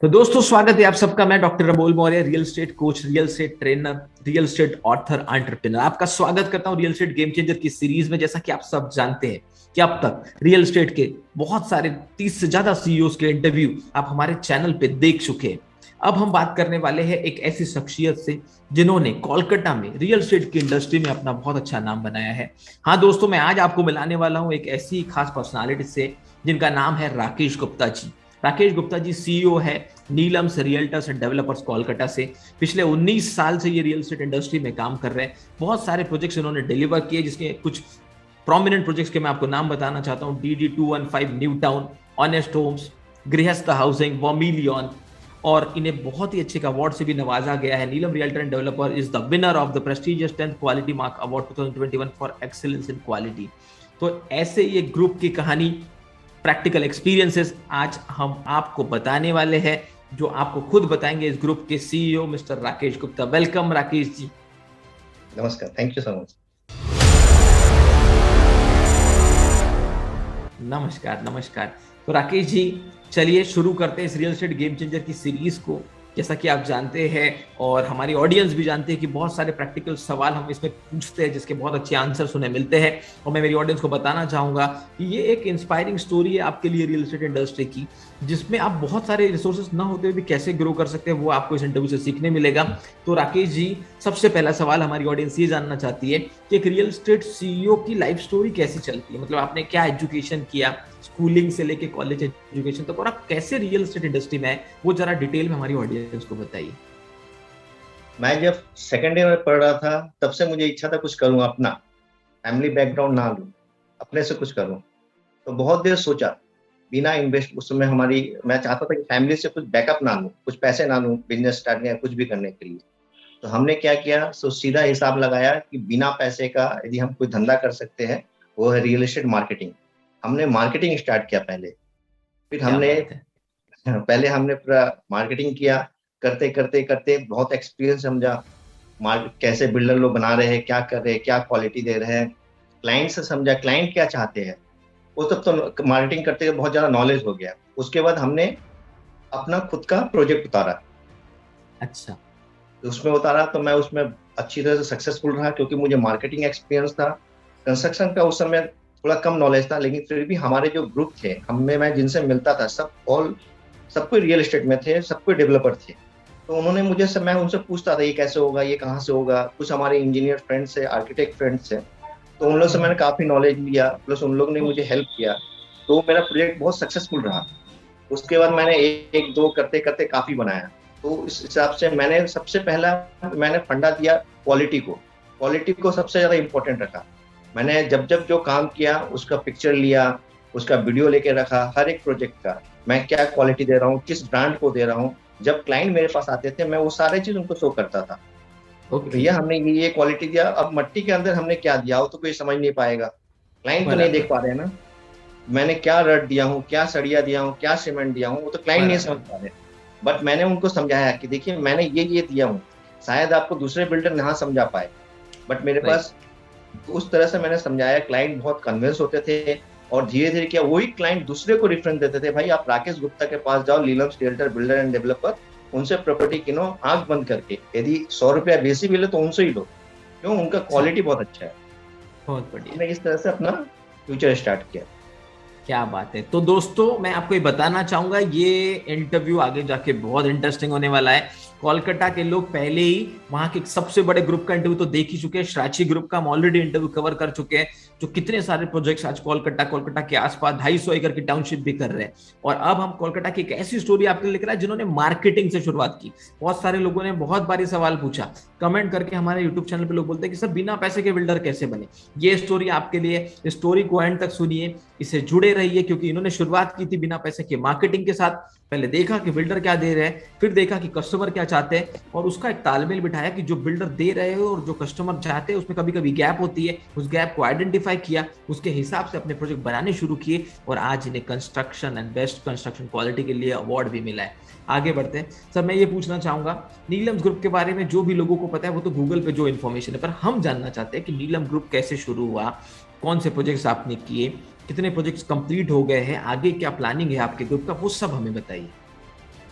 तो दोस्तों स्वागत है आप सबका। मैं doctor Amol Maurya, real estate coach, real estate trainer, real estate author, entrepreneur. आपका स्वागत करता हूं रियल एस्टेट गेम चेंजर की सीरीज में। जैसा कि आप सब जानते हैं कि अब तक रियल एस्टेट के बहुत सारे 30 से ज्यादा सीईओज के इंटरव्यू आप हमारे चैनल पे देख चुके हैं। अब हम बात करने वाले हैं एक ऐसी शख्सियत से जिन्होंने कोलकाता में रियल एस्टेट की इंडस्ट्री में अपना बहुत अच्छा नाम बनाया है। हाँ दोस्तों, मैं आज आपको मिलाने वाला हूं एक ऐसी खास पर्सनालिटी से जिनका नाम है राकेश गुप्ता जी। राकेश गुप्ता जी सीईओ है Neelam's realtors and developers Kolkata से। पिछले 19 साल से ये रियल एस्टेट इंडस्ट्री में काम कर रहे हैं। बहुत सारे प्रोजेक्ट्स इन्होंने डिलीवर किए, जिसके कुछ प्रोमिनेंट प्रोजेक्ट्स के मैं आपको नाम बताना चाहता हूँ। DD215 New Town, Honest Homes, Grihastha housing, Vermilion. और इन्हें बहुत ही अच्छे अवार्ड से भी नवाजा गया है। Neelam realtor and developer is the winner of the prestigious 10th quality mark award 2021 for excellence in quality. तो ऐसे ये ग्रुप की कहानी, प्रैक्टिकल एक्सपीरियंसेस आज हम आपको बताने वाले हैं, जो आपको खुद बताएंगे इस ग्रुप के CEO mister Rakesh Gupta. Welcome Rakesh ji. नमस्कार, थैंक यू सो मच। नमस्कार नमस्कार। तो राकेश जी, चलिए शुरू करते हैं इस रियल एस्टेट गेम चेंजर की सीरीज को। जैसा कि आप जानते हैं और हमारी ऑडियंस भी जानते हैं कि बहुत सारे प्रैक्टिकल सवाल हम इसमें पूछते हैं, जिसके बहुत अच्छे आंसर्स उन्हें मिलते हैं। और मैं मेरी ऑडियंस को बताना चाहूंगा कि ये एक इंस्पायरिंग स्टोरी है आपके लिए रियल एस्टेट इंडस्ट्री की, जिसमें आप बहुत सारे रिसोर्सेज ना होते हुए भी कैसे ग्रो कर सकते हैं, वो आपको इस इंटरव्यू से सीखने मिलेगा। तो राकेश जी, सबसे पहला सवाल हमारी ऑडियंस ये जानना चाहती है कि एक रियल एस्टेट सीईओ की लाइफ स्टोरी कैसी चलती है। मतलब आपने क्या एजुकेशन किया, स्कूलिंग से लेके कॉलेज एजुकेशन तक, और आप कैसे रियल एस्टेट इंडस्ट्री में आए, वो जरा डिटेल में हमारी ऑडियंस को बताइए। मैं जब सेकेंड ईयर में पढ़ रहा था, तब से मुझे इच्छा था कुछ करूं, अपना फैमिली बैकग्राउंड ना लूं, अपने से कुछ करूं। तो बहुत देर सोचा, बिना इन्वेस्ट उस समय मैं चाहता था कि फैमिली से कुछ बैकअप ना लूं, कुछ पैसे ना लूं बिजनेस स्टार्ट या कुछ भी करने के लिए। तो हमने क्या किया, सो सीधा हिसाब लगाया कि बिना पैसे का यदि हम कोई धंधा कर सकते हैं, वो है रियल एस्टेट मार्केटिंग। हमने मार्केटिंग स्टार्ट किया पहले। फिर क्या बात है। हमने पूरा मार्केटिंग किया। करते करते करते बहुत एक्सपीरियंस समझा, कैसे बिल्डर लोग बना रहे हैं, क्या कर रहे हैं, क्या क्वालिटी दे रहे हैं। क्लाइंट से समझा, क्लाइंट क्या चाहते हैं। वो सब तो मार्केटिंग करते हुए बहुत ज़्यादा नॉलेज हो गया। उसके बाद हमने अपना खुद का प्रोजेक्ट उतारा। अच्छा। उसमें उतारा तो मैं उसमें अच्छी तरह से सक्सेसफुल रहा, क्योंकि मुझे मार्केटिंग एक्सपीरियंस था। कंस्ट्रक्शन का उस समय थोड़ा कम नॉलेज था, लेकिन फिर भी हमारे जो ग्रुप थे, हमें मैं जिनसे मिलता था, सब कोई रियल एस्टेट में थे, सब कोई डेवलपर थे। तो उन्होंने मैं उनसे पूछता था ये कैसे होगा, ये कहाँ से होगा। कुछ हमारे इंजीनियर फ्रेंड्स से, आर्किटेक्ट फ्रेंड्स से, तो उन लोग से मैंने काफ़ी नॉलेज लिया, प्लस उन लोग ने मुझे हेल्प किया। तो मेरा प्रोजेक्ट बहुत सक्सेसफुल रहा। उसके बाद मैंने एक दो करते करते काफ़ी बनाया। तो इस हिसाब से मैंने सबसे पहला फंडा दिया क्वालिटी को सबसे ज़्यादा इम्पोर्टेंट रखा। मैंने जब जब जो काम किया, उसका पिक्चर लिया, उसका वीडियो लेके रखा, हर एक प्रोजेक्ट का मैं क्या क्वालिटी दे रहा हूँ, किस ब्रांड को दे रहा हूँ। जब क्लाइंट मेरे पास आते थे, मैं वो सारे चीज उनको शो करता था। भैया हमने ये क्वालिटी दिया, अब मट्टी के अंदर हमने क्या दिया, वो तो कोई समझ नहीं पाएगा, क्लाइंट तो नहीं देख पा रहे ना। मैंने क्या रड दिया हूँ, क्या सरिया दिया हूँ, क्या सीमेंट दिया हूँ, वो तो क्लाइंट नहीं समझ पा रहे। बट मैंने उनको समझाया कि देखिए मैंने ये दिया हूँ, शायद आपको दूसरे बिल्डर ना समझा पाए, बट मेरे पास उस तरह से मैंने समझाया। क्लाइंट बहुत कन्विंस होते थे, और धीरे धीरे क्या वही क्लाइंट दूसरे को रेफरेंस देते थे, भाई आप राकेश गुप्ता के पास जाओ, Neelam's realtor builder end developer, उनसे प्रॉपर्टी किनो आंख बंद करके। यदि 100 रुपया बेसी मिले तो उनसे ही लो, क्यों, उनका क्वालिटी बहुत अच्छा है। बहुत बढ़िया। मैंने इस तरह से अपना फ्यूचर स्टार्ट किया। क्या बात है। तो दोस्तों मैं आपको ये बताना चाहूंगा, ये इंटरव्यू आगे जाके बहुत इंटरेस्टिंग होने वाला है। कोलकाता के लोग पहले ही वहां के सबसे बड़े ग्रुप का इंटरव्यू तो देख ही चुके हैं। श्राची ग्रुप का हम ऑलरेडी इंटरव्यू कवर कर चुके हैं, जो कितने सारे प्रोजेक्ट्स आज कोलकाता के आसपास 250 एकड़ की टाउनशिप भी कर रहे हैं। और अब हम कोलकाता की एक ऐसी स्टोरी आपके लिए लेकर आए जिन्होंने मार्केटिंग से शुरुआत की। बहुत सारे लोगों ने बहुत बार सवाल पूछा, कमेंट करके हमारे यूट्यूब चैनल पे लोग बोलते हैं कि सर बिना पैसे के बिल्डर कैसे बने। ये स्टोरी आपके लिए, स्टोरी को एंड तक सुनिए, इससे जुड़े रहिए, क्योंकि इन्होंने शुरुआत की थी बिना पैसे के मार्केटिंग के साथ। पहले देखा कि बिल्डर क्या दे रहे हैं, फिर देखा कि कस्टमर क्या चाहते हैं, और उसका एक तालमेल बिठाया कि जो बिल्डर दे रहे हो और जो कस्टमर चाहते हैं उसमें कभी कभी गैप होती है। उस गैप को आइडेंटिफाई किया, उसके हिसाब से अपने प्रोजेक्ट बनाने शुरू किए, और आज इन्हें construction and best construction quality के लिए अवार्ड भी मिला है। आगे बढ़ते हैं सर, मैं ये पूछना चाहूंगा नीलम्स ग्रुप के बारे में। जो भी लोगों को पता है वो तो गूगल पे जो इन्फॉर्मेशन है, पर हम जानना चाहते हैं कि नीलम ग्रुप कैसे शुरू हुआ, कौन से प्रोजेक्ट्स आपने किए, कितने प्रोजेक्ट्स कंप्लीट हो गए हैं, आगे क्या प्लानिंग है आपके ग्रुप का, वो सब हमें बताइए।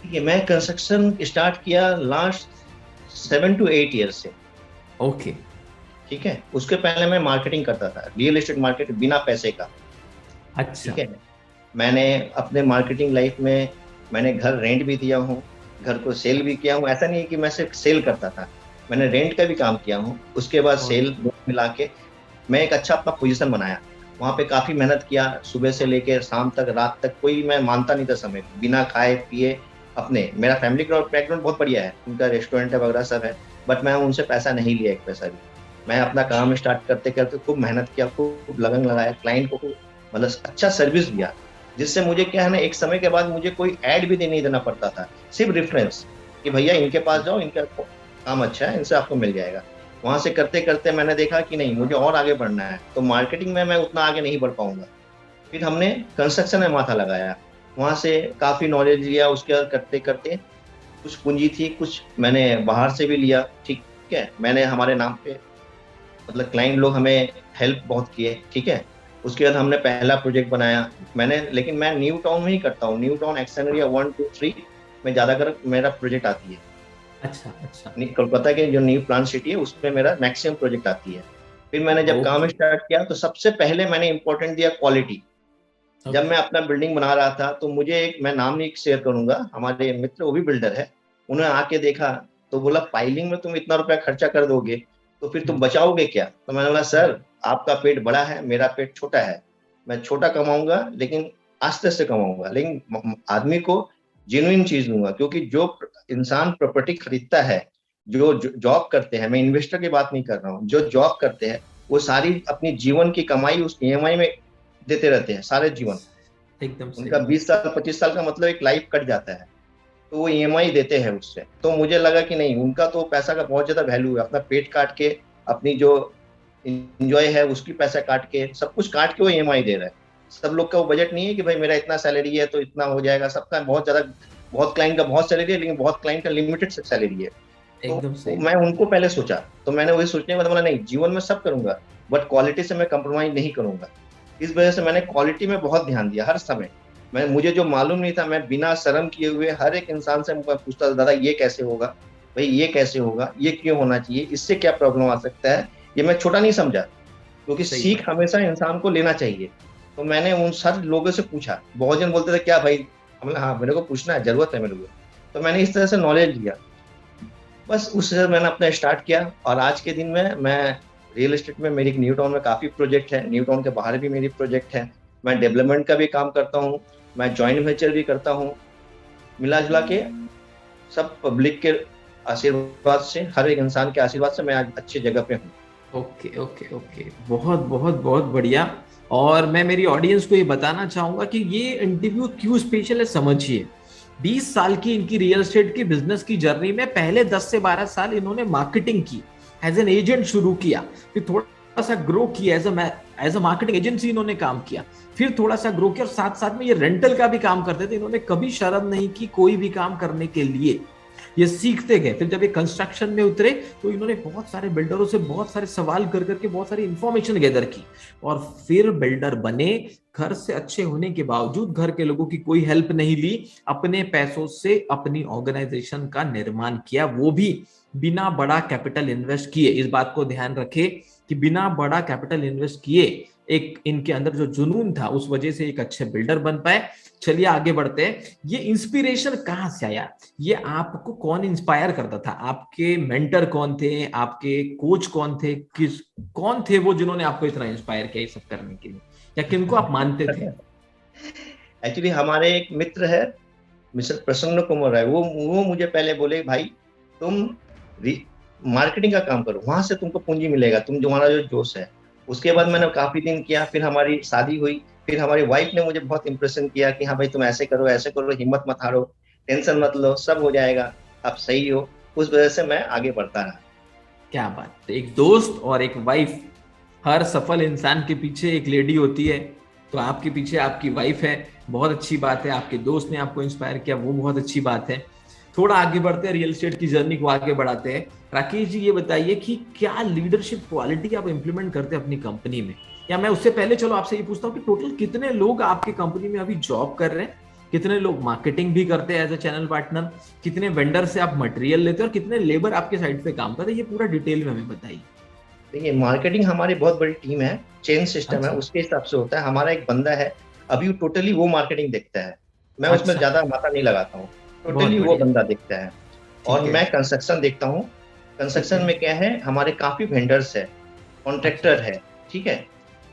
ठीक है, मैं कंस्ट्रक्शन स्टार्ट किया लास्ट 7 to 8 ईयर से। ओके। ठीक है, उसके पहले मैं मार्केटिंग करता था, रियल एस्टेट मार्केट, बिना पैसे का। अच्छा। ठीक है, मैंने अपने मार्केटिंग लाइफ में मैंने घर रेंट भी दिया हूँ, घर को सेल भी किया हूँ। ऐसा नहीं है कि मैं सिर्फ सेल करता था, मैंने रेंट का भी काम किया हूँ, उसके बाद बहुत सेल मिला के मैं एक अच्छा अपना पोजीशन बनाया। वहाँ पे काफी मेहनत किया, सुबह से लेकर शाम तक, रात तक, कोई मैं मानता नहीं था समय, बिना खाए पिए अपने। मेरा फैमिली का बैकग्राउंड बहुत बढ़िया है, उनका रेस्टोरेंट है वगैरह सब है, बट मैं उनसे पैसा नहीं लिया, एक पैसा भी। मैं अपना काम स्टार्ट करते करते खूब मेहनत किया, खूब लगन लगाया, क्लाइंट को मतलब अच्छा सर्विस दिया, जिससे मुझे क्या है ना, एक समय के बाद मुझे कोई ऐड भी नहीं देना पड़ता था, सिर्फ रेफरेंस कि भैया इनके पास जाओ, इनका काम अच्छा है, इनसे आपको मिल जाएगा। वहां से करते करते मैंने देखा कि नहीं, मुझे और आगे बढ़ना है, तो मार्केटिंग में मैं उतना आगे नहीं बढ़ पाऊंगा। फिर हमने कंस्ट्रक्शन में माथा लगाया, वहां से काफी नॉलेज लिया। उसके बाद करते करते कुछ पूंजी थी, कुछ मैंने बाहर से भी लिया। ठीक है, मैंने हमारे नाम पे मतलब क्लाइंट लोग हमें हेल्प बहुत किए। ठीक है, उसके बाद हमने पहला प्रोजेक्ट बनाया मैंने, लेकिन मैं न्यू टाउन में ही करता हूँ, न्यू टाउन एक्शन एरिया 1 2 3 में ज्यादातर मेरा प्रोजेक्ट आती है। अच्छा। अच्छा। कोलकाता के जो न्यू प्लान सिटी है उसमें मेरा मैक्सिमम प्रोजेक्ट आती है। फिर मैंने जब काम ओके। स्टार्ट किया तो सबसे पहले मैंने इंपॉर्टेंट दिया क्वालिटी। जब ओके। मैं अपना बिल्डिंग बना रहा था तो मुझे एक, मैं नाम नहीं शेयर करूंगा, हमारे मित्र वो भी बिल्डर है, उन्होंने आके देखा तो बोला पाइलिंग में तुम इतना रुपया खर्चा कर दोगे तो फिर तुम हम्म। बचाओगे क्या? तो मैंने बोला सर, आपका पेट बड़ा है, मेरा पेट छोटा है, मैं छोटा कमाऊंगा लेकिन आस्ते से कमाऊंगा, लेकिन आदमी को जेन्युइन चीज दूंगा। क्योंकि जो इंसान प्रॉपर्टी खरीदता है, जो जॉब करते हैं, मैं इन्वेस्टर की बात नहीं कर रहा हूँ, जो जॉब करते हैं वो सारी अपनी जीवन की कमाई उस ईएमआई में देते रहते हैं सारे जीवन। एकदम उनका सही। 20 साल 25 साल का मतलब एक लाइफ कट जाता है, तो वो ईएमआई देते हैं उससे। तो मुझे लगा कि नहीं, उनका तो पैसा का बहुत ज्यादा वैल्यू है, अपना पेट काट के, अपनी जो इंजॉय है उसकी पैसा काट के, सब कुछ काट के वो ईएमआई दे रहा है। सब लोग का वो बजट नहीं है कि भाई मेरा इतना सैलरी है तो इतना हो जाएगा, सबका बहुत ज्यादा, बहुत क्लाइंट का बहुत सैलरी है, लेकिन बहुत क्लाइंट का लिमिटेड सैलरी है। एकदम तो सही मैं बात। उनको पहले सोचा, तो मैंने वही सोचने के बाद बोला नहीं, जीवन में सब करूंगा बट क्वालिटी से मैं कंप्रोमाइज नहीं करूंगा। इस वजह से मैंने क्वालिटी में बहुत ध्यान दिया हर समय। मैं, मुझे जो मालूम नहीं था, मैं बिना शर्म किए हुए हर एक इंसान से मैं पूछता था, दादा ये कैसे होगा, भाई ये कैसे होगा, ये क्यों होना चाहिए, इससे क्या प्रॉब्लम आ सकता है। ये मैं छोटा नहीं समझा, क्योंकि सही सीख बात। हमेशा इंसान को लेना चाहिए। तो मैंने उन सारे लोगों से पूछा, बहुत जन बोलते थे क्या भाई, हमने हाँ मेरे को पूछना है, जरूरत है मेरे को। तो मैंने इस तरह से नॉलेज लिया, बस उससे मैंने अपना स्टार्ट किया। और आज के दिन में मैं रियल एस्टेट में, मेरी न्यू टाउन में काफी प्रोजेक्ट है, न्यू टाउन के बाहर भी मेरी प्रोजेक्ट है, मैं डेवलपमेंट का भी काम करता हूँ, मैं जॉइंट वेंचर भी करता हूँ। मिला जुला के सब पब्लिक के आशीर्वाद से, हर एक इंसान के आशीर्वाद से मैं आज अच्छी जगह पे हूँ। ओके ओके ओके, बहुत बहुत बहुत बढ़िया। और मैं मेरी ऑडियंस को ये बताना चाहूंगा कि ये इंटरव्यू क्यों स्पेशल है, समझिए। 20 साल की इनकी रियल एस्टेट की बिजनेस की जर्नी में पहले 10 से 12 साल इन्होंने मार्केटिंग की, एज एन एजेंट शुरू किया, फिर थोड़ा सा ग्रो किया, एज अ मार्केटिंग एजेंसी इन्होंने काम किया, फिर थोड़ा सा ग्रो किया, और साथ साथ में ये रेंटल का भी काम करते थे। इन्होंने कभी शर्म नहीं की कोई भी काम करने के लिए, ये सीखते गए। फिर जब ये कंस्ट्रक्शन में उतरे तो इन्होंने बहुत सारे बिल्डरों से बहुत सारे सवाल कर करके बहुत सारी इंफॉर्मेशन गैदर की, और फिर बिल्डर बने। घर से अच्छे होने के बावजूद घर के लोगों की कोई हेल्प नहीं ली, अपने पैसों से अपनी ऑर्गेनाइजेशन का निर्माण किया, वो भी बिना बड़ा कैपिटल इन्वेस्ट किए। इस बात को ध्यान रखे कि बिना बड़ा कैपिटल इन्वेस्ट किए, एक इनके अंदर जो जुनून था उस वजह से एक अच्छे बिल्डर बन पाए। चलिए आगे बढ़ते हैं। ये इंस्पिरेशन कहाँ से आया, ये आपको कौन इंस्पायर करता था, आपके मेंटर कौन थे, आपके कोच कौन थे, कौन थे वो जिन्होंने आपको इतना इंस्पायर किया ये सब करने के लिए, या किनको आप मानते थे? एक्चुअली हमारे एक मित्र है, मिस्टर प्रसन्न कुमार राय, वो मुझे पहले बोले भाई तुम मार्केटिंग का काम करो, वहां से तुमको पूंजी मिलेगा, तुम तुम्हारा जो जोश है। उसके बाद अच्छा। मैंने काफी दिन किया, फिर हमारी शादी हुई, फिर हमारी वाइफ ने मुझे बहुत इंप्रेशन किया कि हाँ भाई तुम ऐसे करो, ऐसे करो, हिम्मत मत हारो, टेंशन मत लो, सब हो जाएगा, आप सही हो। उस वजह से मैं आगे बढ़ता रहा। क्या बात, एक दोस्त और एक वाइफ, हर सफल इंसान के पीछे एक लेडी होती है, तो आपके पीछे आपकी वाइफ है, बहुत अच्छी बात है। आपके दोस्त ने आपको इंस्पायर किया, वो बहुत अच्छी बात है। थोड़ा आगे बढ़ते हैं, रियल एस्टेट की जर्नी को आगे बढ़ाते हैं। राकेश जी ये बताइए कि क्या लीडरशिप क्वालिटी आप इंप्लीमेंट करते हैं अपनी कंपनी में, या मैं उससे पहले चलो आपसे ये पूछता हूँ कि टोटल कितने लोग आपकी कंपनी में अभी जॉब कर रहे हैं, कितने लोग मार्केटिंग भी करते हैं एज अ चैनल पार्टनर, कितने वेंडर से आप मटेरियल लेते हैं और कितने लेबर आपके साइड पे काम करते हैं, ये पूरा डिटेल में हमें बताइए। देखिए, मार्केटिंग हमारी बहुत बड़ी टीम है, चेन सिस्टम है, अच्छा उसके हिसाब से होता है। हमारा एक बंदा है, अभी टोटली वो मार्केटिंग देखता है, मैं उसमें अच्छा, ज्यादा माथा नहीं लगाता हूँ। बहुत टोटली वो बढ़िया। बंदा देखता है। और ठीक है। मैं कंस्ट्रक्शन देखता हूँ। ठीक कंस्ट्रक्शन है। में क्या है, हमारे काफी वेंडर्स है, अच्छा। कॉन्ट्रैक्टर है। ठीक है।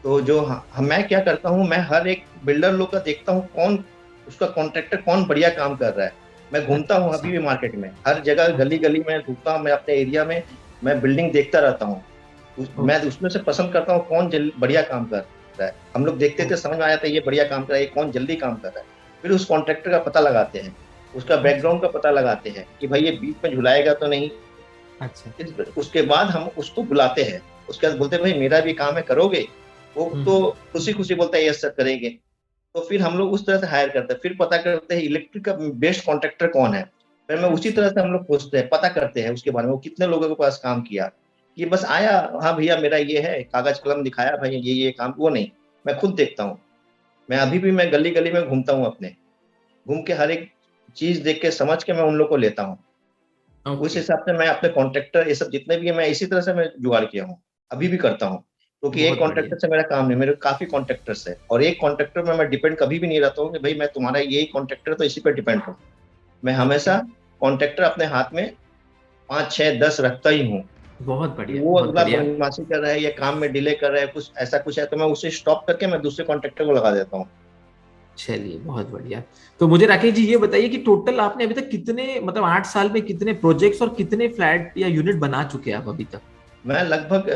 तो जो मैं क्या करता हूँ, मैं हर एक बिल्डर लोग का देखता हूँ, कौन उसका कॉन्ट्रैक्टर कौन बढ़िया काम कर रहा है। मैं घूमता हूँ अभी अच्छा। भी मार्केट में, हर जगह गली अच्छा। गली में घूमता हूँ, मैं अपने एरिया में मैं बिल्डिंग देखता रहता हूँ। मैं ओके। उसमें से पसंद करता हूँ कौन बढ़िया काम कर रहा है। हम लोग देखते थे, ओके। समझ में आया था ये बढ़िया काम कर रहा है, ये कौन जल्दी काम कर रहा है। फिर उस कॉन्ट्रैक्टर का पता लगाते हैं, उसका अच्छा। बैकग्राउंड का पता लगाते हैं कि भाई ये बीच में झुलाएगा तो नहीं। अच्छा। उसके बाद हम उसको बुलाते हैं, उसके बाद बोलते हैं भाई मेरा भी काम है, करोगे। वो तो हम्म। खुशी खुशी बोलता है यस सर करेंगे। तो फिर हम लोग उस तरह से हायर करते हैं, फिर पता करते हैं इलेक्ट्रिक का बेस्ट कॉन्ट्रैक्टर कौन है। फिर मैं उसी अच्छा। तरह से हम लोग पूछते हैं, पता करते हैं उसके बारे में, वो कितने लोगों के पास काम किया। ये बस आया, हाँ भैया मेरा ये है, कागज कलम दिखाया भाई ये काम, वो नहीं। मैं खुद देखता हूँ। मैं अभी भी मैं गली गली में घूमता हूँ अपने, घूम के हर एक चीज देख के समझ के मैं उन लोग को लेता हूँ। उस ओके। हिसाब से मैं अपने कॉन्ट्रैक्टर ये सब जितने भी है, मैं इसी तरह से मैं जुगाड़ किया हूँ, अभी भी करता हूँ। क्योंकि एक बहुत बढ़िया। कॉन्ट्रैक्टर से मेरा काम नहीं, मेरे काफी कॉन्ट्रैक्टर्स है, और एक कॉन्ट्रैक्टर में मैं डिपेंड कभी भी नहीं रहता हूँ कि भाई मैं तुम्हारा यही कॉन्ट्रैक्टर है तो इसी पे डिपेंड हूँ। मैं ओके। हमेशा कॉन्ट्रैक्टर अपने हाथ में 5 6 10 रखता ही हूँ। बहुत कि बढ़िया, वो बहुत अगला बढ़िया। बदमाशी कर रहा है या काम में डिले कर रहा है, कुछ ऐसा कुछ है, तो मैं उसे स्टॉप करके मैं दूसरे कॉन्ट्रैक्टर को लगा देता हूँ। चलिए बहुत बढ़िया। तो मुझे राकेश जी ये बताइए कि टोटल आपने अभी तक कितने, मतलब 8 साल में कितने प्रोजेक्ट्स और कितने फ्लैट या यूनिट बना चुके हैं आप अभी तक? मैं लगभग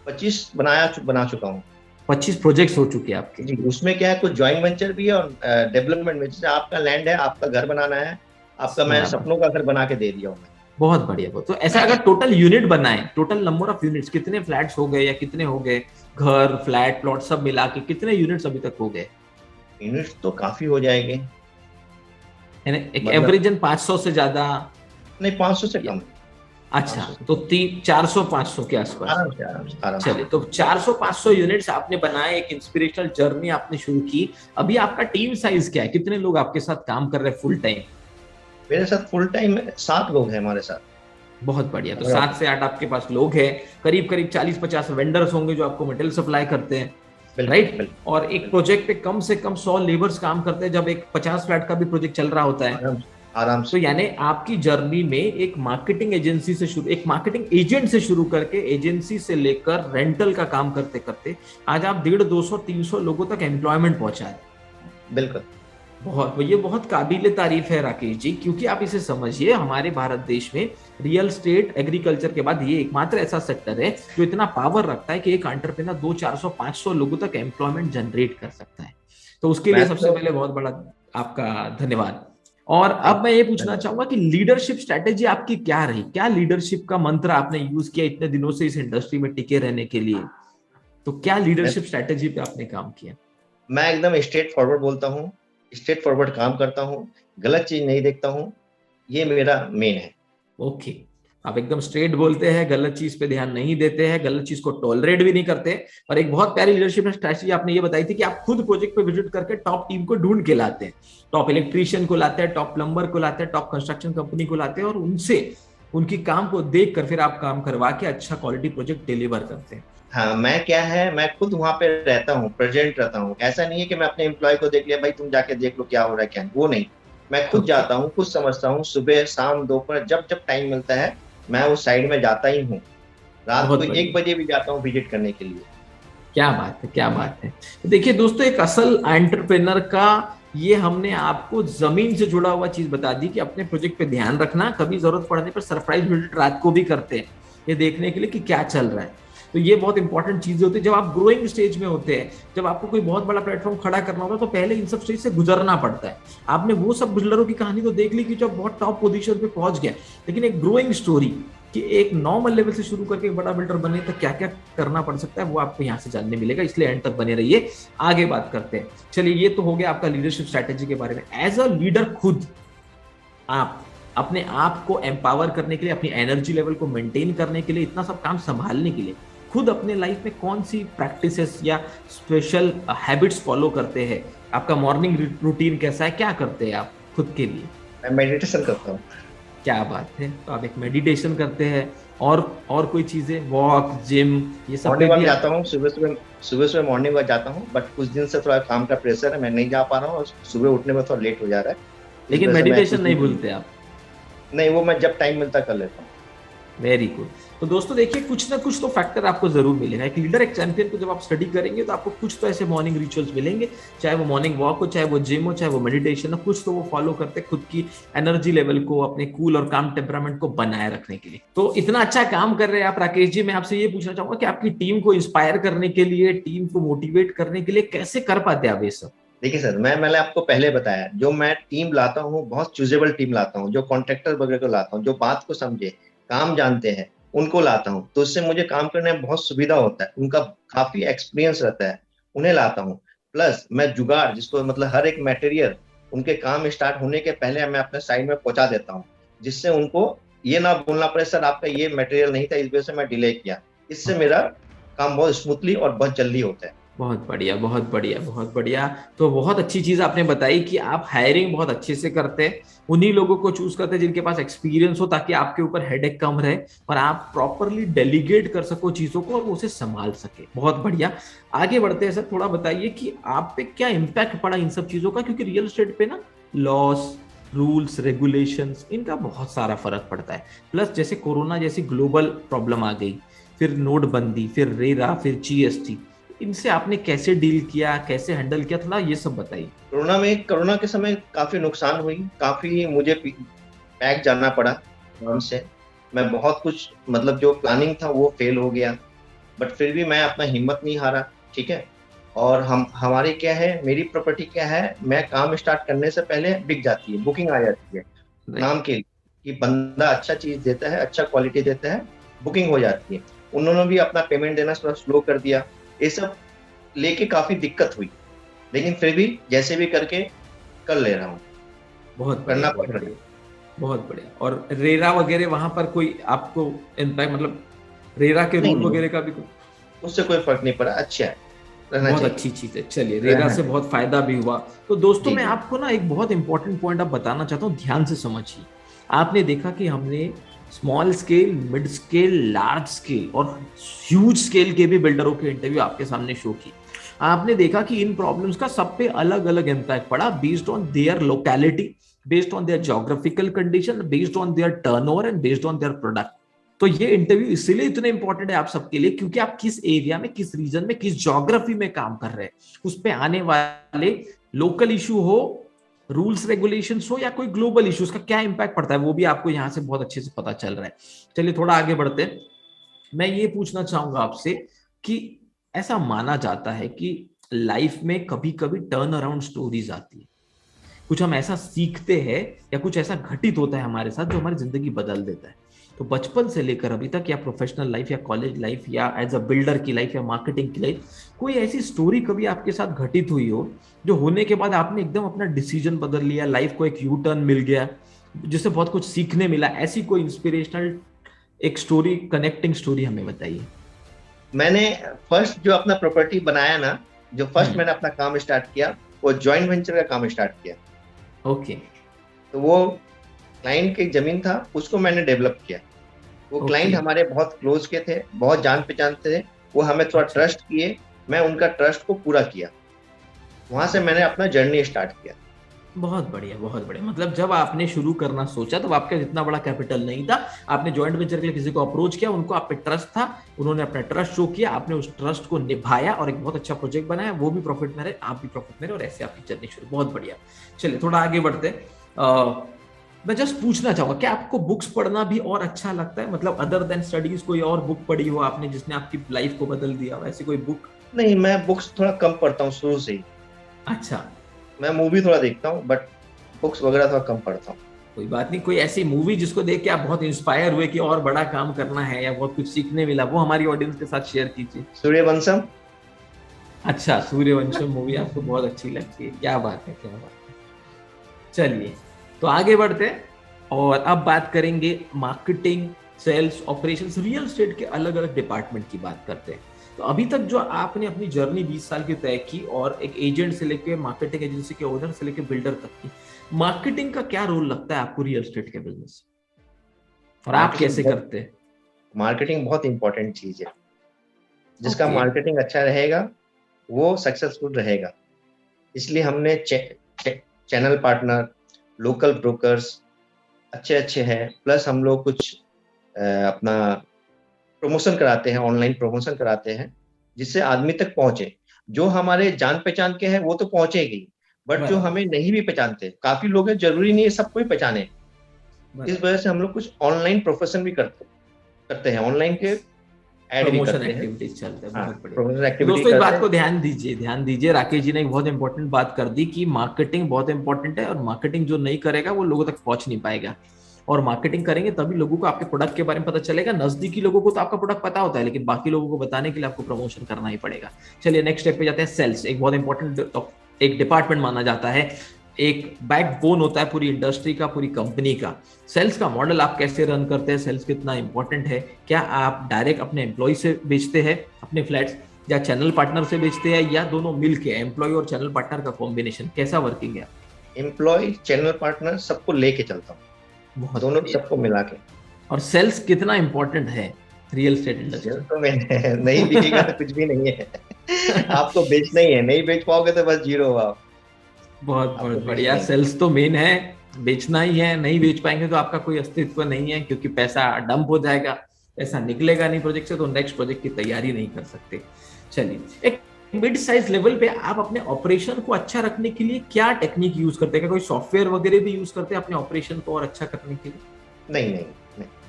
25 बना चुका हूँ। 25 प्रोजेक्ट्स हो चुके हैं आपके? जी, उसमें क्या है, कुछ जॉइंट वेंचर भी है और डेवलपमेंट में, जैसे आपका लैंड है, आपका घर बनाना है, आपका मैं बराबर। सपनों का घर बना के दे दिया हूँ बहुत बढ़िया। बहुत, तो ऐसा अगर टोटल यूनिट बनाए, टोटल नंबर ऑफ यूनिट्स कितने फ्लैट्स हो गए या कितने हो गए, घर फ्लैट प्लॉट सब मिला के कितने यूनिट्स अभी तक हो गए? यूनिट्स तो काफी हो जाएंगे। यानी एक मतलब एवरेजन 500 से ज्यादा? नहीं, 500 से या- कम। अच्छा, 500 से तो कम। 400 500 के आसपास। आराम से आराम से आराम से। चलिए, तो 400 500 यूनिट्स आपने बनाए, एक इंस्पिरेशनल जर्नी आपने शुरू की। अभी आपका टीम साइज क्या है, कितने लोग आपके साथ काम कर रहे हैं फुल टाइम? मेरे साथ फुल टाइम 7 लोग हैं हमारे साथ। बहुत बढ़िया। तो हमारे 7 से 8 आपके पास लोग हैं। करीब करीब 40 50 वेंडर्स होंगे जो आपको मटेरियल सप्लाई करते हैं, बिल्कुल राइट? बिल्कुल और एक प्रोजेक्ट पे कम से कम 100 लेबर्स काम करते हैं जब एक 50 फ्लैट का भी प्रोजेक्ट चल रहा होता है। आराम से आराम तो से। यानी आपकी जर्नी में एक मार्केटिंग एजेंसी से शुरू, एक मार्केटिंग एजेंट से शुरू करके एजेंसी से लेकर रेंटल का काम करते करते आज आप 150 200 300 लोगों तक एम्प्लॉयमेंट पहुंचा है। बिल्कुल। बहुत, ये बहुत काबिले तारीफ है राकेश जी, क्योंकि आप इसे समझिए, हमारे भारत देश में रियल स्टेट एग्रीकल्चर के बाद ये एकमात्र ऐसा सेक्टर है जो इतना पावर रखता है कि एक एंटरप्रेन्योर 200 400 500 लोगों तक एम्प्लॉयमेंट जनरेट कर सकता है। तो उसके लिए मैं सबसे तो पहले बहुत बड़ा आपका धन्यवाद। और अब मैं ये पूछना चाहूंगा कि लीडरशिप स्ट्रेटेजी आपकी क्या रही, क्या लीडरशिप का मंत्र आपने यूज किया इतने दिनों से इस इंडस्ट्री में टिके रहने के लिए? तो क्या मैं लीडरशिप स्ट्रेटेजी पे आपने काम किया? मैं एकदम स्ट्रेट फॉरवर्ड बोलता हूँ, स्ट्रेट फॉरवर्ड काम करता हूँ, गलत चीज नहीं देखता हूँ, ये मेरा मेन है। ओके। आप एकदम स्ट्रेट बोलते हैं, गलत चीज पे ध्यान नहीं देते हैं, गलत चीज को टॉलरेट भी नहीं करते। और एक बहुत प्यारी लीडरशिप स्ट्रैटेजी आपने ये बताई थी कि आप खुद प्रोजेक्ट पे विजिट करके टॉप टीम को ढूंढ के लाते हैं, टॉप इलेक्ट्रीशियन को लाते हैं, टॉप प्लम्बर को लाते हैं, टॉप कंस्ट्रक्शन कंपनी को लाते हैं, और उनसे उनकी काम को देख कर फिर आप काम करवा के अच्छा क्वालिटी प्रोजेक्ट डिलीवर करते हैं। हाँ, मैं क्या है, मैं खुद वहां पे रहता हूँ, प्रेजेंट रहता हूँ। ऐसा नहीं है कि मैं अपने एम्प्लॉय को देख लिया भाई तुम जाके देख लो क्या हो रहा है क्या नहीं, वो नहीं। मैं खुद ओके। जाता हूँ, खुद समझता हूँ, सुबह शाम दोपहर जब जब टाइम मिलता है मैं उस साइड में जाता ही हूँ। रात को बहुत 1 बजे बढ़िया। भी जाता हूँ विजिट करने के लिए। क्या बात है, क्या बात है। तो देखिए दोस्तों, एक असल एंटरप्रेनर का ये हमने आपको जमीन से जुड़ा हुआ चीज बता दी कि अपने प्रोजेक्ट पे ध्यान रखना, कभी जरूरत पड़ने पर सरप्राइज विजिट रात को भी करते हैं ये देखने के लिए कि क्या चल रहा है। तो ये बहुत इंपॉर्टेंट चीजें होती है जब आप ग्रोइंग स्टेज में होते हैं, जब आपको कोई बहुत बड़ा प्लेटफॉर्म खड़ा करना होता है तो पहले इन सब स्टेज से गुजरना पड़ता है। आपने वो सब बिल्डरों की कहानी तो देख ली कि जब बहुत टॉप पोजीशन पे पहुंच गया, लेकिन एक ग्रोइंग स्टोरी कि एक नॉर्मल लेवल से शुरू करके एक बड़ा बिल्डर बने तो क्या क्या करना पड़ सकता है वो आपको यहाँ से जानने मिलेगा, इसलिए एंड तक बने रहिए। आगे बात करते हैं। चलिए, ये तो हो गया आपका लीडरशिप स्ट्रैटेजी के बारे में। एज अ लीडर खुद आप अपने आप को एम्पावर करने के लिए, अपनी एनर्जी लेवल को मेंटेन करने के लिए, इतना सब काम संभालने के लिए खुद अपने लाइफ में कौन सी प्रैक्टिसेस या स्पेशल हैबिट्स फॉलो करते हैं आपका मॉर्निंग रूटीन कैसा है, क्या करते हैं आप खुद के लिए? मैं मेडिटेशन करता हूँ। क्या बात है, तो आप एक मेडिटेशन करते हैं, और कोई चीजें, वॉक, जिम, ये सब पे मॉर्निंग वॉक भी आप? जाता हूँ, सुबह सुबह। सुबह सुबह मॉर्निंग वॉक जाता हूँ, बट कुछ दिन से थोड़ा काम का प्रेशर है, मैं नहीं जा पा रहा हूँ और सुबह उठने में थोड़ा लेट हो जा रहा है। इस लेकिन वजह से मैं मेडिटेशन कुछ नहीं दिन भूलते आप? नहीं, वो मैं जब टाइम मिलता कर लेता हूँ। Very good. तो दोस्तों देखिए, कुछ ना कुछ तो फैक्टर आपको जरूर मिलेगा। एक लीडर, एक चैंपियन को जब आप स्टडी करेंगे तो आपको कुछ तो ऐसे मॉर्निंग रिचुअल्स मिलेंगे, चाहे वो मॉर्निंग वॉक हो, चाहे वो जिम हो, चाहे वो मेडिटेशन हो, कुछ तो वो फॉलो करते हैं खुद की एनर्जी लेवल को, अपने कूल और काम टेम्परामेंट को बनाए रखने के लिए। तो इतना अच्छा काम कर रहे हैं आप राकेश जी। मैं आपसे ये पूछना चाहूंगा कि आपकी टीम को इंस्पायर करने के लिए, टीम को मोटिवेट करने के लिए कैसे कर पाते हैं आप ये सब? देखिए सर, मैंने आपको पहले बताया, जो मैं टीम लाता हूँ बहुत चूजेबल टीम लाता हूँ, जो कॉन्ट्रैक्टर वगैरह को लाता हूँ, जो बात को समझे, काम जानते हैं, उनको लाता हूँ। तो उससे मुझे काम करने में बहुत सुविधा होता है, उनका काफी एक्सपीरियंस रहता है, उन्हें लाता हूँ। प्लस मैं जुगाड़, जिसको मतलब हर एक मटेरियल उनके काम स्टार्ट होने के पहले मैं अपने साइड में पहुंचा देता हूँ, जिससे उनको ये ना बोलना पड़े सर आपका ये मटेरियल नहीं था, इस वजह से मैं डिले किया। इससे मेरा काम बहुत स्मूथली और बहुत जल्दी होता है। बहुत बढ़िया, बहुत बढ़िया, बहुत बढ़िया। तो बहुत अच्छी चीज आपने बताई कि आप हायरिंग बहुत अच्छे से करते हैं, उन्हीं लोगों को चूज करते हैं जिनके पास एक्सपीरियंस हो, ताकि आपके ऊपर हेडेक कम रहे और आप प्रॉपरली डेलीगेट कर सको चीजों को और उसे संभाल सके। बहुत बढ़िया। आगे बढ़ते हैं सर, थोड़ा बताइए कि आप पे क्या इम्पैक्ट पड़ा इन सब चीजों का, क्योंकि रियल एस्टेट पे ना लॉस, रूल्स, रेगुलेशंस, इनका बहुत सारा फर्क पड़ता है। प्लस जैसे कोरोना जैसी ग्लोबल प्रॉब्लम आ गई, फिर नोटबंदी, फिर रेरा, फिर जीएसटी, इनसे आपने कैसे डील किया, कैसे हैंडल किया, थोड़ा ये सब बताइए। कोरोना के समय काफी नुकसान हुई, काफी मुझे पैक जाना पड़ा काम से। मैं बहुत कुछ मतलब जो प्लानिंग था वो फेल हो गया, बट फिर भी मैं अपना हिम्मत नहीं हारा। ठीक है। और हम हमारी क्या है, मेरी प्रॉपर्टी क्या है, मैं काम स्टार्ट करने से पहले बिक जाती है, बुकिंग आ जाती है नाम के लिए, कि बंदा अच्छा चीज देता है, अच्छा क्वालिटी देता है, बुकिंग हो जाती है। उन्होंने भी अपना पेमेंट देना थोड़ा स्लो कर दिया। ये सब लेके काफी दिक्कत हुई, लेकिन फिर भी जैसे भी करके कर ले रहा हूँ, बहुत बढ़िया, करना बहुत पड़ रहा है। बढ़िया, बहुत बढ़िया। और रेरा वगैरह वहां पर कोई आपको इम्पैक्ट, मतलब रेरा के नहीं रूल नहीं, वगैरह का भी उससे कोई फर्क नहीं पड़ा, अच्छा है, रहना बहुत चाहिए। अच्छी चीज है। चलिए, रेरा रहना से चाहिए। बहुत फायदा भी हुआ। तो दोस्तों जी मैं जी। आपको ना एक बहुत इंपॉर्टेंट पॉइंट अब बताना चाहता हूँ, ध्यान से समझिए। आपने देखा कि हमने small scale, mid scale, large scale और ह्यूज स्केल के भी बिल्डरों के इंटरव्यू आपके सामने शो की। आपने देखा कि इन प्रॉब्लम्स का सब पे अलग अलग इम्पैक्ट पड़ा, based on their locality, based on their geographical condition, based on their turnover and based on their product. तो ये इंटरव्यू इसलिए इतने इंपॉर्टेंट है आप सबके लिए, क्योंकि आप किस एरिया में, किस रीजन में, किस ज्योग्राफी में काम कर रहे हैं, उस पे आने वाले लोकल इशू हो, रूल्स रेगुलेशंस हो, या कोई ग्लोबल इशू, उसका क्या इंपैक्ट पड़ता है, वो भी आपको यहाँ से बहुत अच्छे से पता चल रहा है। चलिए थोड़ा आगे बढ़ते हैं। मैं ये पूछना चाहूंगा आपसे कि ऐसा माना जाता है कि लाइफ में कभी कभी टर्न अराउंड स्टोरीज आती है, कुछ हम ऐसा सीखते हैं या कुछ ऐसा घटित होता है हमारे साथ जो हमारी जिंदगी बदल देता है। तो बचपन से लेकर अभी तक, या प्रोफेशनल लाइफ, या कॉलेज लाइफ, या एज अ बिल्डर की लाइफ, या मार्केटिंग की लाइफ, कोई ऐसी स्टोरी कभी आपके साथ घटित हुई हो जो होने के बाद आपने एकदम अपना डिसीजन बदल लिया, लाइफ को एक यू टर्न मिल गया, जिससे बहुत कुछ सीखने मिला, ऐसी कोई इंस्पिरेशनल एक स्टोरी, कनेक्टिंग स्टोरी हमें बताइए। मैंने फर्स्ट जो अपना प्रॉपर्टी बनाया ना, जो फर्स्ट हम्म। मैंने अपना काम स्टार्ट किया, वो जॉइंट वेंचर का काम स्टार्ट किया। ओके। तो वो क्लाइंट की जमीन था, उसको मैंने डेवलप किया। वो ओके। क्लाइंट हमारे बहुत क्लोज के थे, बहुत जान पहचान थे। वो हमें थोड़ा अच्छा। ट्रस्ट किए, मैं उनका ट्रस्ट को पूरा किया। वहां से मैंने अपना जर्नी स्टार्ट किया। बहुत बढ़िया, बहुत बढ़िया। मतलब जब आपने शुरू करना सोचा तब आपका इतना बड़ा कैपिटल नहीं था, आपने जॉइंट वेंचर के लिए किसी को अप्रोच किया, उनको आप पे ट्रस्ट था, उन्होंने अपना ट्रस्ट शो किया, आपने उस ट्रस्ट को निभाया और एक बहुत अच्छा प्रोजेक्ट बनाया, वो भी प्रॉफिट में रहे, आप भी प्रॉफिट में रहे, और ऐसे आपकी जर्नी शुरू। बहुत बढ़िया। चलिए थोड़ा आगे बढ़ते हैं। मैं जस्ट पूछना चाहूंगा, क्या आपको बुक्स पढ़ना भी और अच्छा लगता है? मतलब अदर देन स्टडीज कोई और बुक पढ़ी हो आपने जिसने आपकी लाइफ को बदल दिया हो, ऐसी कोई बुक? नहीं, मैं बुक्स थोड़ा कम पढ़ता हूँ शुरू से ही। अच्छा। मैं मूवी थोड़ा देखता हूँ, बट बुक्स वगैरह थोड़ा कम पढ़ता हूँ। कोई बात नहीं, कोई ऐसी मूवी जिसको देख के आप बहुत इंस्पायर हुए कि और बड़ा काम करना है या बहुत कुछ सीखने मिला, वो हमारी ऑडियंस के साथ शेयर कीजिए। सूर्यवंशम। अच्छा, सूर्यवंशम मूवी आपको बहुत अच्छी लगती है, क्या बात है, क्या बात है। चलिए तो आगे बढ़ते हैं और अब बात करेंगे marketing, sales, operations, real estate के अलग अलग डिपार्टमेंट की बात करते हैं। तो अभी तक जो आपने अपनी जर्नी 20 साल की तय की, और एक एजेंट से लेके मार्केटिंग एजेंसी के ओनर से लेके बिल्डर तक की, मार्केटिंग का क्या रोल लगता है आपको रियल एस्टेट के बिजनेस, और आप कैसे करते हैं? मार्केटिंग बहुत इंपॉर्टेंट चीज है। जिसका Okay. मार्केटिंग अच्छा रहेगा वो सक्सेसफुल रहेगा। इसलिए हमने चैनल पार्टनर, लोकल ब्रोकर्स अच्छे अच्छे हैं, प्लस हम लोग कुछ अपना प्रमोशन कराते हैं, ऑनलाइन प्रमोशन कराते हैं, जिससे आदमी तक पहुंचे। जो हमारे जान पहचान के हैं वो तो पहुंचेगी, बट जो हमें नहीं भी पहचानते, काफी लोग हैं, जरूरी नहीं है सबको ही पहचाने। इस वजह से हम लोग कुछ ऑनलाइन प्रोफेशन भी करते हैं, ऑनलाइन के ऐड भी प्रमोशन करते हैं। एक्टिविटीज चलते हैं, हाँ, बहुत बढ़िया। प्रमोशन तो एक्टिविटी दोस्तों इस करते बात हैं। को ध्यान दीजिए, राकेश जी ने एक बहुत इंपॉर्टेंट बात कर दी कि मार्केटिंग बहुत इंपॉर्टेंट है, और मार्केटिंग जो नहीं करेगा वो लोगों तक पहुंच नहीं पाएगा। और मार्केटिंग करेंगे तभी लोगों को आपके प्रोडक्ट के बारे में पता चलेगा। नजदीकी लोगों को तो आपका प्रोडक्ट पता होता है, लेकिन बाकी लोगों को बताने के लिए आपको प्रमोशन करना ही पड़ेगा। चलिए नेक्स्ट स्टेप पे जाते हैं। सेल्स एक बहुत इंपॉर्टेंट एक डिपार्टमेंट माना जाता है, एक बैकबोन होता है पूरी इंडस्ट्री का, पूरी कंपनी का। सेल्स का मॉडल आप कैसे रन करते हैं, सेल्स कितना इंपॉर्टेंट है? क्या आप डायरेक्ट अपने एम्प्लॉय से बेचते हैं अपने फ्लैट्स, या चैनल पार्टनर से बेचते हैं, या दोनों मिलके एम्प्लॉय और चैनल पार्टनर का कॉम्बिनेशन, कैसा वर्किंग है? एम्प्लॉय, चैनल पार्टनर सबको लेके चलता हूँ, दोनों सबको मिला के। और सेल्स कितना इंपॉर्टेंट है रियल एस्टेट इंडस्ट्री? तो नहीं बिकेगा तो कुछ भी नहीं है। आपको बेचना ही है, नहीं बेच पाओगे तो बस जीरो हो आप। बहुत बहुत बढ़िया। सेल्स तो मेन है, बेचना ही है। नहीं बेच पाएंगे तो आपका कोई अस्तित्व नहीं है, क्योंकि पैसा डंप हो जाएगा, पैसा निकलेगा नहीं प्रोजेक्ट से, तो नेक्स्ट प्रोजेक्ट की तैयारी नहीं कर सकते। चलिए, एक मिड साइज लेवल पे आप अपने ऑपरेशन को अच्छा रखने के लिए क्या टेक्निक यूज करते हैं? क्या कोई सॉफ्टवेयर वगैरह भी यूज करते हैं अपने ऑपरेशन को और अच्छा करने के लिए? नहीं,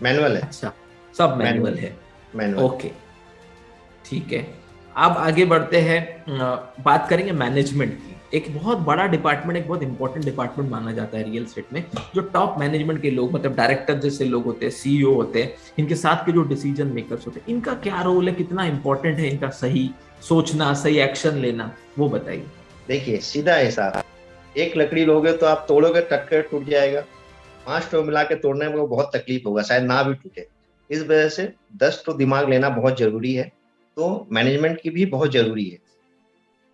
मैनुअल है। अच्छा, सब मैनुअल है। मैनुअल। ओके, ठीक है। अब आगे बढ़ते हैं, बात करेंगे मैनेजमेंट की। एक बहुत बड़ा डिपार्टमेंट, एक बहुत इंपॉर्टेंट डिपार्टमेंट माना जाता है रियल एस्टेट में, जो टॉप मैनेजमेंट के लोग, मतलब डायरेक्टर जैसे लोग होते हैं, सीईओ होते हैं, इनके साथ के जो डिसीजन मेकर्स होते हैं, इनका क्या रोल है, कितना इंपॉर्टेंट है इनका सही सोचना, सही एक्शन लेना, वो बताइए। देखिए, सीधा हिसाब, एक लकड़ी लोगे तो आप तोड़ोगे, टक्कर टूट जाएगा। 5 ठो मिला के तोड़ने में बहुत तकलीफ होगा, शायद ना भी टूटे। इस वजह से 10 ठो दिमाग लेना बहुत जरूरी है। तो मैनेजमेंट की भी बहुत जरूरी है,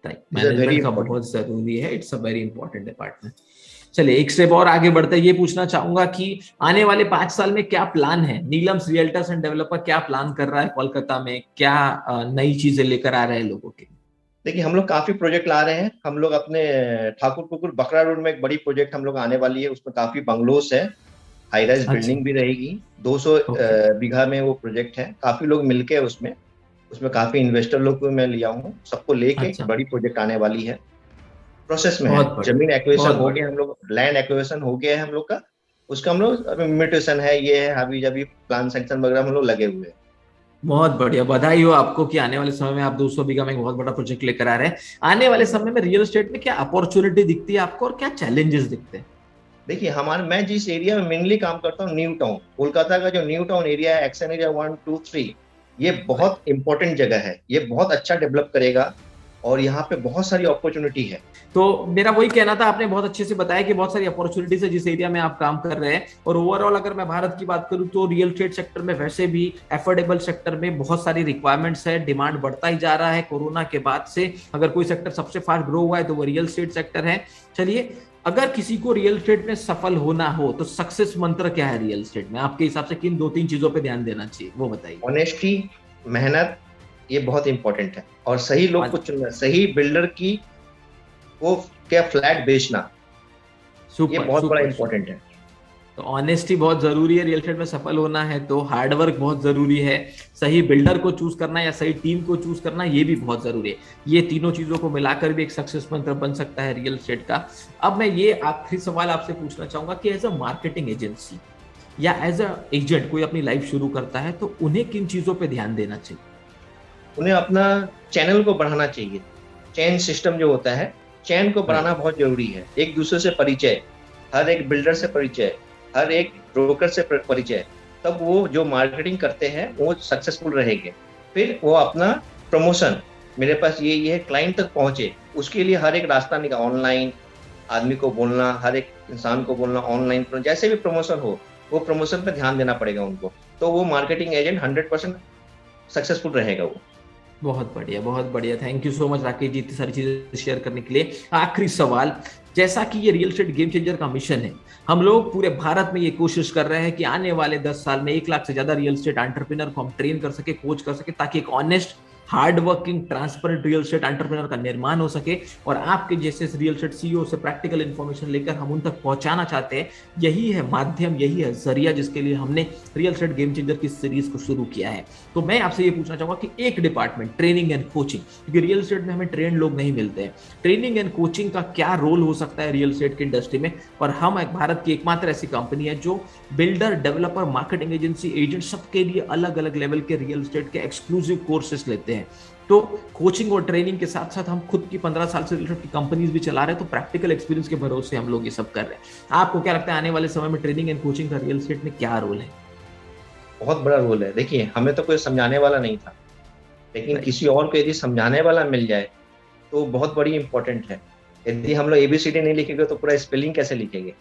मैनेजमेंट का बहुत जरूरी है। It's a very important department. चलिए एक स्टेप और आगे बढ़ते हैं। ये पूछना चाहूंगा कि आने वाले 5 साल में क्या प्लान है? नीलम्स रियल्टर्स एंड डेवलपर क्या प्लान कर रहा है कोलकाता में? क्या नई चीजें लेकर आ रहे हैं लोगों के? देखिए, हम लोग काफी प्रोजेक्ट ला रहे हैं। हम लोग अपने ठाकुर पुकुर बकरा रोड में एक बड़ी प्रोजेक्ट हम लोग आने वाली है। उसमें काफी बंगलोस है, हाई राइज बिल्डिंग भी रहेगी। 200 बीघा में वो प्रोजेक्ट है। काफी लोग मिलके उसमें काफी इन्वेस्टर लोग को मैं लिया हूँ, सबको लेके बड़ी प्रोजेक्ट आने वाली है। प्रोसेस में है, जमीन एक्विजिशन हो गया, हम लोग लैंड एक्विजिशन हो गया है हम लोग का। उसका हम लोग अभी म्यूटेशन है, ये है, अभी जब प्लान सेंक्शन वगैरह हम लोग लगे हुए हैं। बहुत बढ़िया, बधाई हो आपको कि आने वाले समय में आप 200 बीघा में एक बहुत बड़ा प्रोजेक्ट लेकर आ रहे हैं। आने वाले समय में रियल एस्टेट में क्या अपॉर्चुनिटी दिखती है आपको, और क्या चैलेंजेस दिखते हैं? देखिए, मैं जिस एरिया में मेनली काम करता हूँ, न्यू टाउन, कोलकाता का जो न्यू टाउन एरिया है, एक्शन एरिया 1, 2, 3, ये बहुत इंपॉर्टेंट जगह है। ये बहुत अच्छा डेवलप करेगा और यहाँ पे बहुत सारी अपॉर्चुनिटी है। तो मेरा वही कहना था, आपने बहुत अच्छे से बताया कि बहुत सारी अपॉर्चुनिटीज है जिस एरिया में आप काम कर रहे हैं। और ओवरऑल अगर मैं भारत की बात करूं तो रियल एस्टेट सेक्टर में वैसे भी एफोर्डेबल सेक्टर में बहुत सारी रिक्वायरमेंट्स है, डिमांड बढ़ता ही जा रहा है कोरोना के बाद से। अगर कोई सेक्टर सबसे फास्ट ग्रो हुआ है तो वो रियल एस्टेट सेक्टर है। चलिए, अगर किसी को रियल एस्टेट में सफल होना हो तो सक्सेस मंत्र क्या है रियल एस्टेट में आपके हिसाब से? किन 2-3 चीजों पे ध्यान देना चाहिए वो बताइए। ऑनेस्टी, मेहनत, ये बहुत इंपॉर्टेंट है। और सही लोग को चुनना, सही बिल्डर की वो क्या फ्लैट बेचना, ये बहुत बड़ा इंपॉर्टेंट है। तो ऑनेस्टी बहुत जरूरी है रियल एस्टेट में सफल होना है, तो हार्डवर्क बहुत जरूरी है, सही बिल्डर को चूज करना या सही टीम को चूज करना ये भी बहुत जरूरी है। ये तीनों चीजों को मिलाकर भी एक सक्सेस मंत्र बन सकता है रियल एस्टेट का। अब मैं ये आखिरी सवाल आपसे पूछना चाहूंगा कि एज अ मार्केटिंग एजेंसी या एज अ एजेंट कोई अपनी लाइफ शुरू करता है तो उन्हें किन चीजों पर ध्यान देना चाहिए? उन्हें अपना चैनल को बढ़ाना चाहिए। चैन सिस्टम जो होता है, चैन को बढ़ाना बहुत जरूरी है। एक दूसरे से परिचय, हर एक बिल्डर से परिचय, हर एक ब्रोकर से परिचय, तब वो जो मार्केटिंग करते हैं वो सक्सेसफुल रहेंगे। फिर वो अपना प्रमोशन, मेरे पास ये है, क्लाइंट तक पहुंचे, उसके लिए हर एक रास्ता निकाल। ऑनलाइन आदमी को बोलना, हर एक इंसान को बोलना, ऑनलाइन जैसे भी प्रमोशन हो, वो प्रमोशन पे ध्यान देना पड़ेगा उनको। तो वो मार्केटिंग एजेंट 100% सक्सेसफुल रहेगा वो। बहुत बढ़िया, बहुत बढ़िया। Thank you so much Rakesh ji इतनी सारी चीजें शेयर करने के लिए। आखिरी सवाल, जैसा कि ये रियल एस्टेट गेम चेंजर का मिशन है, हम लोग पूरे भारत में ये कोशिश कर रहे हैं कि आने वाले 10 साल में 1 लाख से ज्यादा रियल एस्टेट एंटरप्रेन्योर को हम ट्रेन कर सके, कोच कर सके, ताकि एक honest, hard working, transparent real estate entrepreneur का निर्माण हो सके। और आपके जैसे रियल एस्टेट सीईओ से प्रैक्टिकल इंफॉर्मेशन लेकर हम उन तक पहुंचाना चाहते हैं। यही है माध्यम, यही है जरिया जिसके लिए हमने रियल एस्टेट गेम चेंजर की सीरीज को शुरू किया है। तो मैं आपसे ये पूछना चाहूंगा कि एक डिपार्टमेंट ट्रेनिंग एंड कोचिंग, क्योंकि रियल एस्टेट में हमें ट्रेन लोग नहीं मिलते हैं, ट्रेनिंग एंड कोचिंग का क्या रोल हो सकता है रियल एस्टेट की इंडस्ट्री में। और हम एक भारत की एकमात्र ऐसी कंपनी है जो builder, developer, marketing agency, agent सबके लिए अलग अलग लेवल के रियल एस्टेट के एक्सक्लूसिव कोर्सेस लेते हैं। तो कोचिंग और ट्रेनिंग के साथ साथ हम खुद की 15 साल से रियल एस्टेट की कंपनीज भी चला रहे हैं, तो प्रैक्टिकल एक्सपीरियंस के भरोसे हम लोग ये सब कर रहे हैं। आपको क्या लगता है आने वाले समय में ट्रेनिंग एंड कोचिंग का रियल एस्टेट में क्या रोल है? बहुत बड़ा रोल है। देखिए, हमें तो कोई समझाने वाला नहीं था, लेकिन किसी और को यदि समझाने वाला मिल जाए तो बहुत बड़ी इंपॉर्टेंट है। यदि हम लोग ABCD नहीं लिखेंगे तो पूरा स्पेलिंग कैसे लिखेंगे,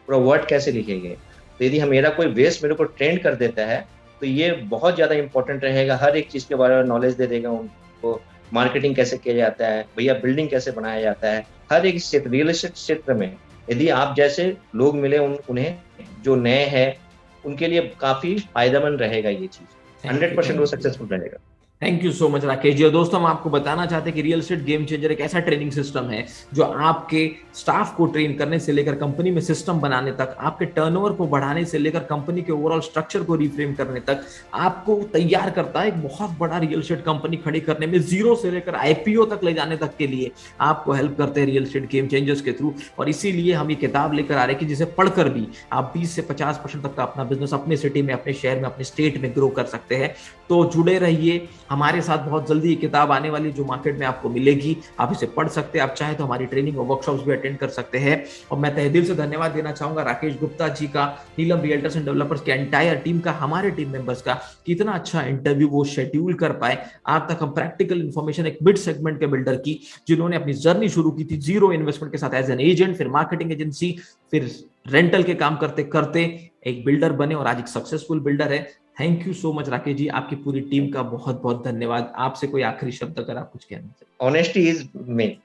पूरा वर्ड कैसे लिखेंगे। तो यदि हम मेरा कोई वेस्ट मेरे को ट्रेंड कर देता है तो ये बहुत ज़्यादा इंपॉर्टेंट रहेगा। हर एक चीज़ के बारे में नॉलेज दे देगा उनको, मार्केटिंग कैसे किया जाता है, भैया बिल्डिंग कैसे बनाया जाता है, हर एक क्षेत्र, रियल एस्टेट क्षेत्र में यदि आप जैसे लोग मिले उन्हें जो नए हैं, उनके लिए काफ़ी फायदेमंद रहेगा ये चीज़। 100% वो सक्सेसफुल रहेगा। Thank you so much Rakesh ji. और दोस्तों, हम आपको बताना चाहते हैं कि रियल एस्टेट गेम चेंजर एक ऐसा ट्रेनिंग सिस्टम है जो आपके स्टाफ को ट्रेन करने से लेकर कंपनी में सिस्टम बनाने तक, आपके टर्नओवर को बढ़ाने से लेकर कंपनी के ओवरऑल स्ट्रक्चर को रिफ्रेम करने तक आपको तैयार करता है। एक बहुत बड़ा रियल एस्टेट कंपनी खड़ी करने में, जीरो से लेकर IPO तक ले जाने तक के लिए आपको हेल्प करते हैं रियल एस्टेट गेम चेंजर्स के थ्रू। और इसीलिए हम ये किताब लेकर आ रहे हैं कि जिसे पढ़कर भी आप 20 से 50% तक का अपना बिजनेस अपने सिटी में, अपने शहर में, अपने स्टेट में ग्रो कर सकते हैं। तो जुड़े रहिए हमारे साथ। बहुत जल्दी ये किताब आने वाली जो मार्केट में आपको मिलेगी, आप इसे पढ़ सकते हैं। आप चाहे तो हमारी ट्रेनिंग और वर्कशॉप्स भी अटेंड कर सकते हैं। और मैं तहे दिल से धन्यवाद देना चाहूंगा राकेश गुप्ता जी का, नीलम रियल्टर्स एंड डेवलपर्स के एंटायर टीम का, हमारे टीम मेंबर्स का, कितना अच्छा इंटरव्यू वो शेड्यूल कर पाए। आप तक हम प्रैक्टिकल इंफॉर्मेशन एक मिड सेगमेंट के बिल्डर की, जिन्होंने अपनी जर्नी शुरू की थी जीरो इन्वेस्टमेंट के साथ एज एन एजेंट, फिर मार्केटिंग एजेंसी, फिर रेंटल के काम करते करते एक बिल्डर बने और आज एक सक्सेसफुल बिल्डर है। Thank you so much Rakesh ji, आपकी पूरी टीम का बहुत बहुत धन्यवाद। आपसे कोई आखिरी शब्द अगर आप कुछ कहना चाहें? Honesty is main.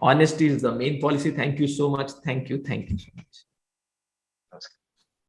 Honesty is the main policy. Thank you so much, thank you so much.